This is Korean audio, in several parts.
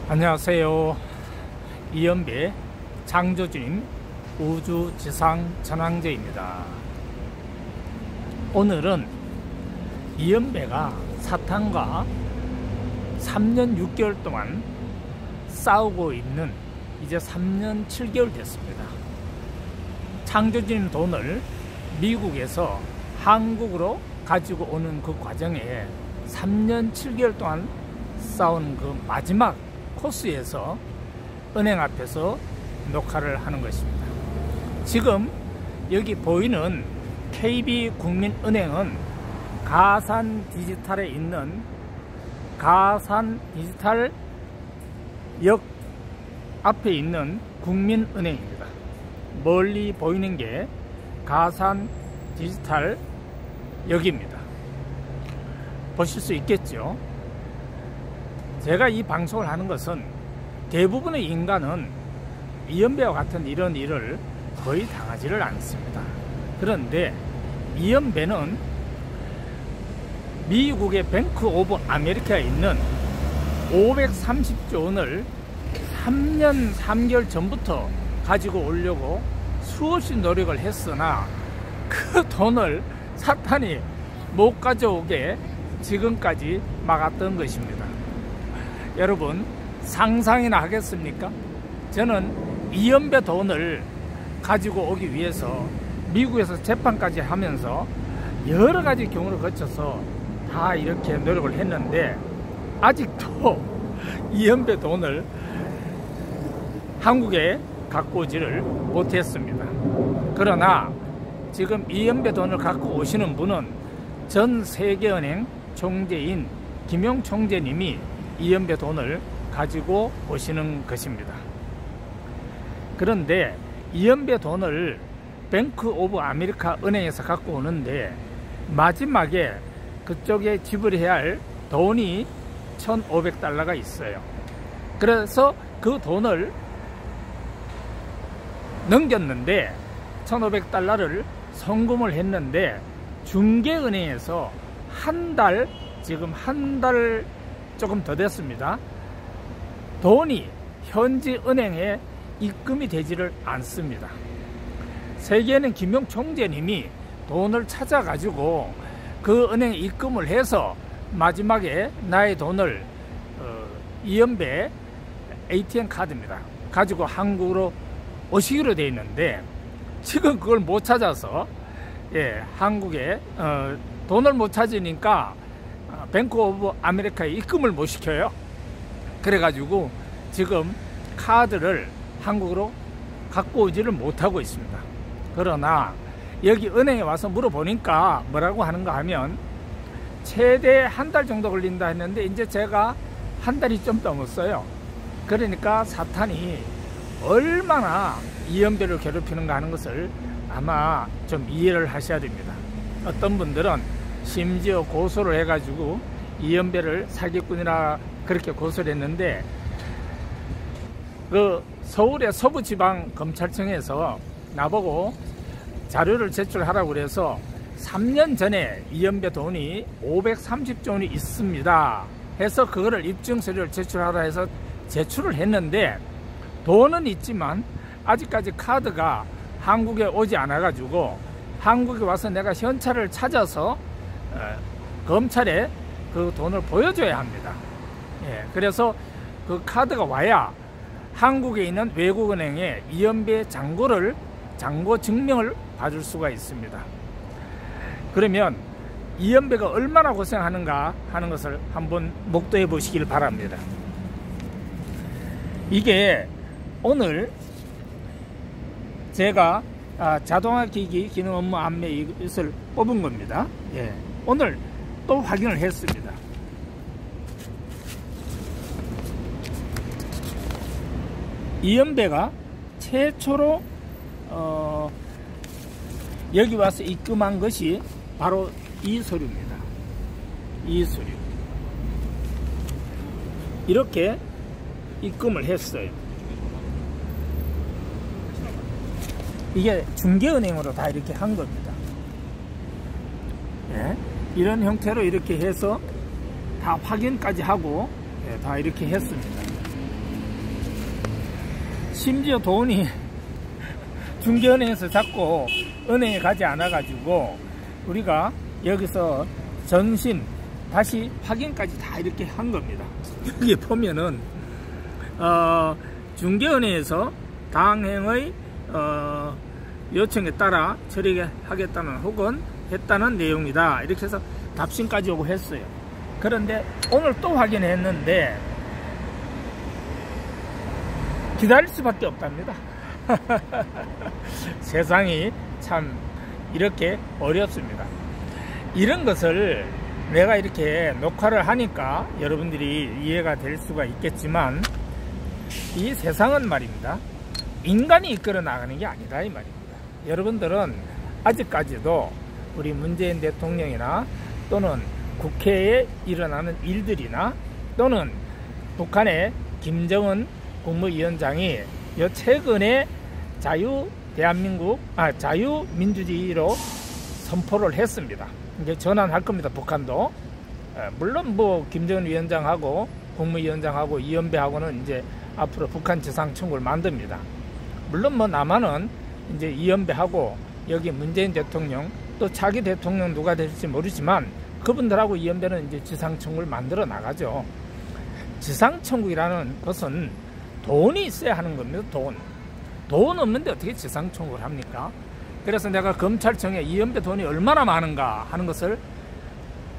안녕하세요. 이연배 창조주임 우주지상천왕제입니다. 오늘은 이연배가 사탄과 3년 6개월 동안 싸우고 있는 이제 3년 7개월 됐습니다. 창조주임 돈을 미국에서 한국으로 가지고 오는 그 과정에 3년 7개월 동안 싸운 그 마지막 코스에서 은행 앞에서 녹화를 하는 것입니다. 지금 여기 보이는 KB국민은행은 가산디지털에 있는 가산디지털 역 앞에 있는 국민은행입니다. 멀리 보이는 게 가산디지털 역입니다. 보실 수 있겠죠? 제가 이 방송을 하는 것은 대부분의 인간은 이연배와 같은 이런 일을 거의 당하지를 않습니다. 그런데 이연배는 미국의 뱅크 오브 아메리카에 있는 530조 원을 3년 3개월 전부터 가지고 오려고 수없이 노력을 했으나 그 돈을 사탄이 못 가져오게 지금까지 막았던 것입니다. 여러분 상상이나 하겠습니까? 저는 이연배 돈을 가지고 오기 위해서 미국에서 재판까지 하면서 여러 가지 경우를 거쳐서 다 이렇게 노력을 했는데 아직도 이연배 돈을 한국에 갖고 오지를 못했습니다. 그러나 지금 이연배 돈을 갖고 오시는 분은 전 세계은행 총재인 김용 총재님이 이연배 돈을 가지고 오시는 것입니다. 그런데 이연배 돈을 뱅크 오브 아메리카 은행에서 갖고 오는데 마지막에 그쪽에 지불해야 할 돈이 1,500달러가 있어요. 그래서 그 돈을 넘겼는데 1,500달러를 송금을 했는데 중개은행에서 지금 한 달 조금 더 됐습니다. 돈이 현지 은행에 입금이 되지를 않습니다. 세계는 김용 총재님이 돈을 찾아가지고 그 은행에 입금을 해서 마지막에 나의 돈을 이연배 ATM 카드입니다. 가지고 한국으로 오시기로 되어 있는데 지금 그걸 못 찾아서 한국에 돈을 못 찾으니까 뱅크 오브 아메리카에 입금을 못 시켜요. 그래가지고 지금 카드를 한국으로 갖고 오지를 못하고 있습니다. 그러나 여기 은행에 와서 물어보니까 뭐라고 하는가 하면 최대 한 달 정도 걸린다 했는데 이제 제가 한 달이 좀 넘었어요. 그러니까 사탄이 얼마나 이연배를 괴롭히는가 하는 것을 아마 좀 이해를 하셔야 됩니다. 어떤 분들은 심지어 고소를 해가지고 이연배를 사기꾼이라 그렇게 고소를 했는데 그 서울의 서부지방검찰청에서 나보고 자료를 제출하라고 그래서 3년 전에 이연배 돈이 530조 원이 있습니다 해서 그거를 입증서류를 제출하라 해서 제출을 했는데 돈은 있지만 아직까지 카드가 한국에 오지 않아 가지고 한국에 와서 내가 현찰을 찾아서 검찰에 그 돈을 보여줘야 합니다. 그래서 그 카드가 와야 한국에 있는 외국은행에 이연배 잔고 증명을 받을 수가 있습니다. 그러면 이연배가 얼마나 고생하는가 하는 것을 한번 목도해 보시길 바랍니다. 이게 오늘 제가 자동화기기 기능 업무 안내 이것을 뽑은 겁니다. 오늘 또 확인을 했습니다. 이연배가 최초로 여기 와서 입금한 것이 바로 이 서류입니다. 이 서류 이렇게 입금을 했어요. 이게 중개은행으로 다 이렇게 한 겁니다. 이런 형태로 이렇게 해서 다 확인까지 하고 다 이렇게 했습니다. 심지어 돈이 중개은행에서 자꾸 은행에 가지 않아 가지고 우리가 여기서 전신 다시 확인까지 다 이렇게 한 겁니다. 여기 보면은 중개은행에서 당행의 요청에 따라 처리하겠다는 혹은 했다는 내용이다, 이렇게 해서 답신까지 오고 했어요. 그런데 오늘 또 확인했는데 기다릴 수밖에 없답니다. 세상이 참 이렇게 어렵습니다. 이런 것을 내가 이렇게 녹화를 하니까 여러분들이 이해가 될 수가 있겠지만, 이 세상은 말입니다, 인간이 이끌어 나가는 게 아니다 이 말입니다. 여러분들은 아직까지도 우리 문재인 대통령이나 또는 국회에 일어나는 일들이나 또는 북한의 김정은 국무위원장이 최근에 자유민주주의로 선포를 했습니다. 이제 전환할 겁니다. 북한도 물론 뭐 김정은 위원장하고 국무위원장하고 이연배하고는 이제 앞으로 북한 지상 청구를 만듭니다. 물론 뭐 남한은 이제 이연배하고 여기 문재인 대통령 또 차기 대통령 누가 될지 모르지만 그분들하고 이연배는 이제 지상 청구를 만들어 나가죠. 지상 청구라는 것은 돈이 있어야 하는 겁니다. 돈 없는데 어떻게 지상 청구를 합니까? 그래서 내가 검찰청에 이연배 돈이 얼마나 많은가 하는 것을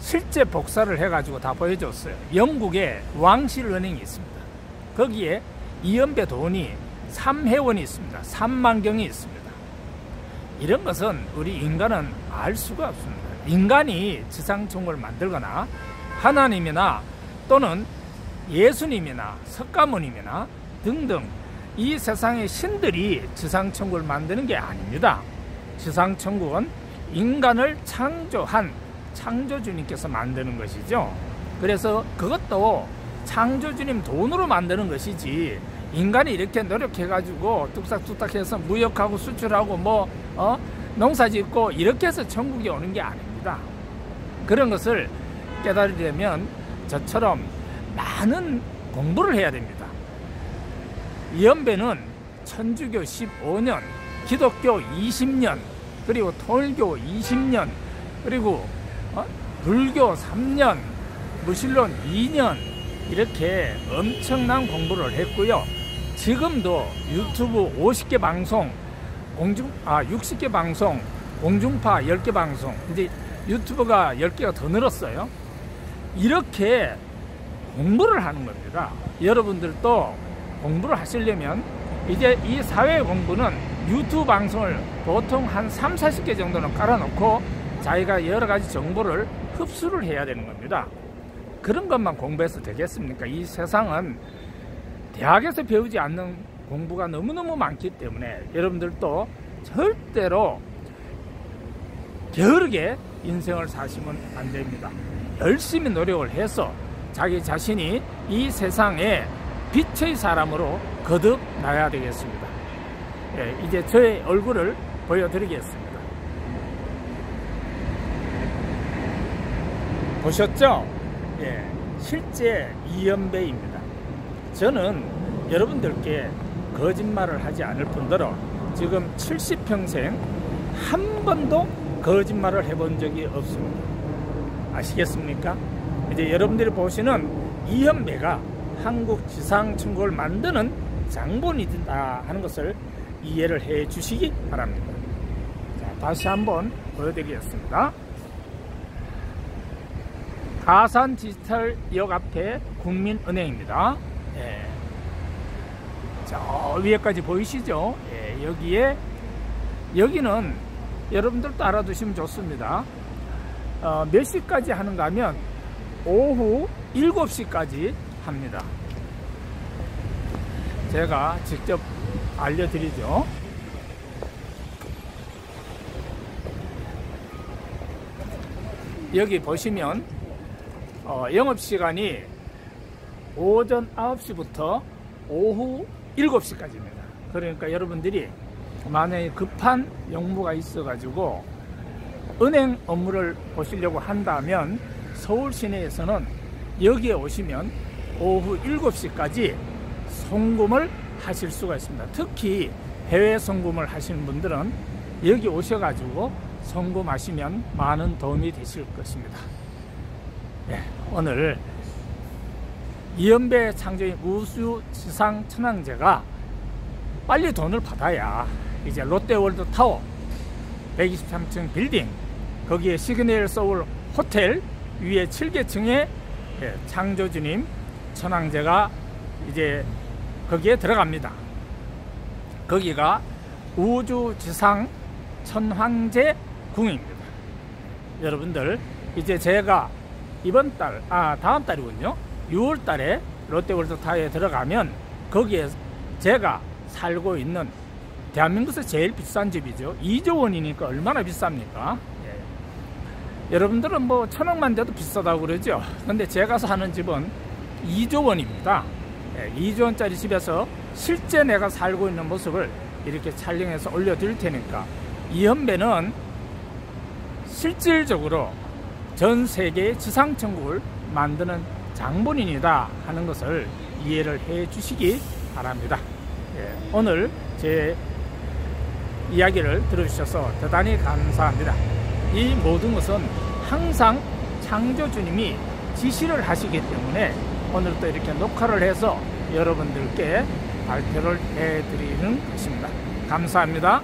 실제 복사를 해가지고 다 보여줬어요. 영국에 왕실은행이 있습니다. 거기에 이연배 돈이 3회원이 있습니다. 3만경이 있습니다. 이런 것은 우리 인간은 알 수가 없습니다. 인간이 지상 청구를 만들거나 하나님이나 또는 예수님이나 석가모님이나 등등 이 세상의 신들이 지상 천국을 만드는 게 아닙니다. 지상 천국은 인간을 창조한 창조주님께서 만드는 것이죠. 그래서 그것도 창조주님 돈으로 만드는 것이지, 인간이 이렇게 노력해가지고 뚝딱뚝딱해서 무역하고 수출하고 농사 짓고 이렇게 해서 천국이 오는 게 아닙니다. 그런 것을 깨달으려면 저처럼 많은 공부를 해야 됩니다. 이연배는 천주교 15년, 기독교 20년, 그리고 통일교 20년, 그리고 불교 3년, 무신론 2년, 이렇게 엄청난 공부를 했고요. 지금도 유튜브 50개 방송, 60개 방송, 공중파 10개 방송, 이제 유튜브가 10개가 더 늘었어요. 이렇게 공부를 하는 겁니다. 여러분들도 공부를 하시려면 이제 이 사회 공부는 유튜브 방송을 보통 한 3, 40개 정도는 깔아놓고 자기가 여러 가지 정보를 흡수를 해야 되는 겁니다. 그런 것만 공부해서 되겠습니까? 이 세상은 대학에서 배우지 않는 공부가 너무너무 많기 때문에 여러분들도 절대로 게으르게 인생을 사시면 안 됩니다. 열심히 노력을 해서 자기 자신이 이 세상에 빛의 사람으로 거듭나야 되겠습니다. 이제 저의 얼굴을 보여드리겠습니다. 보셨죠? 실제 이연배입니다. 저는 여러분들께 거짓말을 하지 않을 뿐더러 지금 70평생 한 번도 거짓말을 해본 적이 없습니다. 아시겠습니까? 이제 여러분들이 보시는 이연배가 한국 지상천국을 만드는 장본이다 하는 것을 이해를 해 주시기 바랍니다. 자, 다시 한번 보여드리겠습니다. 가산 디지털역 앞에 국민은행입니다. 저 위에까지 보이시죠? 여기는 여러분들도 알아두시면 좋습니다. 몇 시까지 하는가 하면 오후 7시까지 합니다. 제가 직접 알려드리죠. 여기 보시면 영업시간이 오전 9시부터 오후 7시까지입니다. 그러니까 여러분들이 만약에 급한 용무가 있어 가지고 은행 업무를 보시려고 한다면 서울 시내에서는 여기에 오시면 오후 7시까지 송금을 하실 수가 있습니다. 특히 해외 송금을 하시는 분들은 여기 오셔가지고 송금하시면 많은 도움이 되실 것입니다. 예, 오늘 이연배 창조인 우수지상천왕제가 빨리 돈을 받아야 이제 롯데월드 타워 123층 빌딩, 거기에 시그널 서울 호텔 위에 7계층에 창조주님 천왕제가 이제 거기에 들어갑니다. 거기가 우주지상 천황제 궁입니다. 여러분들, 이제 제가 다음 달이군요. 6월 달에 롯데월드 타워에 들어가면 거기에 제가 살고 있는 대한민국에서 제일 비싼 집이죠. 2조 원이니까 얼마나 비쌉니까? 예. 여러분들은 뭐 1,000억만 돼도 비싸다고 그러죠. 근데 제가 사는 집은 2조 원입니다. 예, 2조 원짜리 집에서 실제 내가 살고 있는 모습을 이렇게 촬영해서 올려드릴 테니까, 이연배는 실질적으로 전 세계의 지상천국을 만드는 장본인이다 하는 것을 이해를 해 주시기 바랍니다. 예, 오늘 제 이야기를 들어주셔서 대단히 감사합니다. 이 모든 것은 항상 창조주님이 지시를 하시기 때문에 오늘 또 이렇게 녹화를 해서 여러분들께 발표를 해드리는 것입니다. 감사합니다.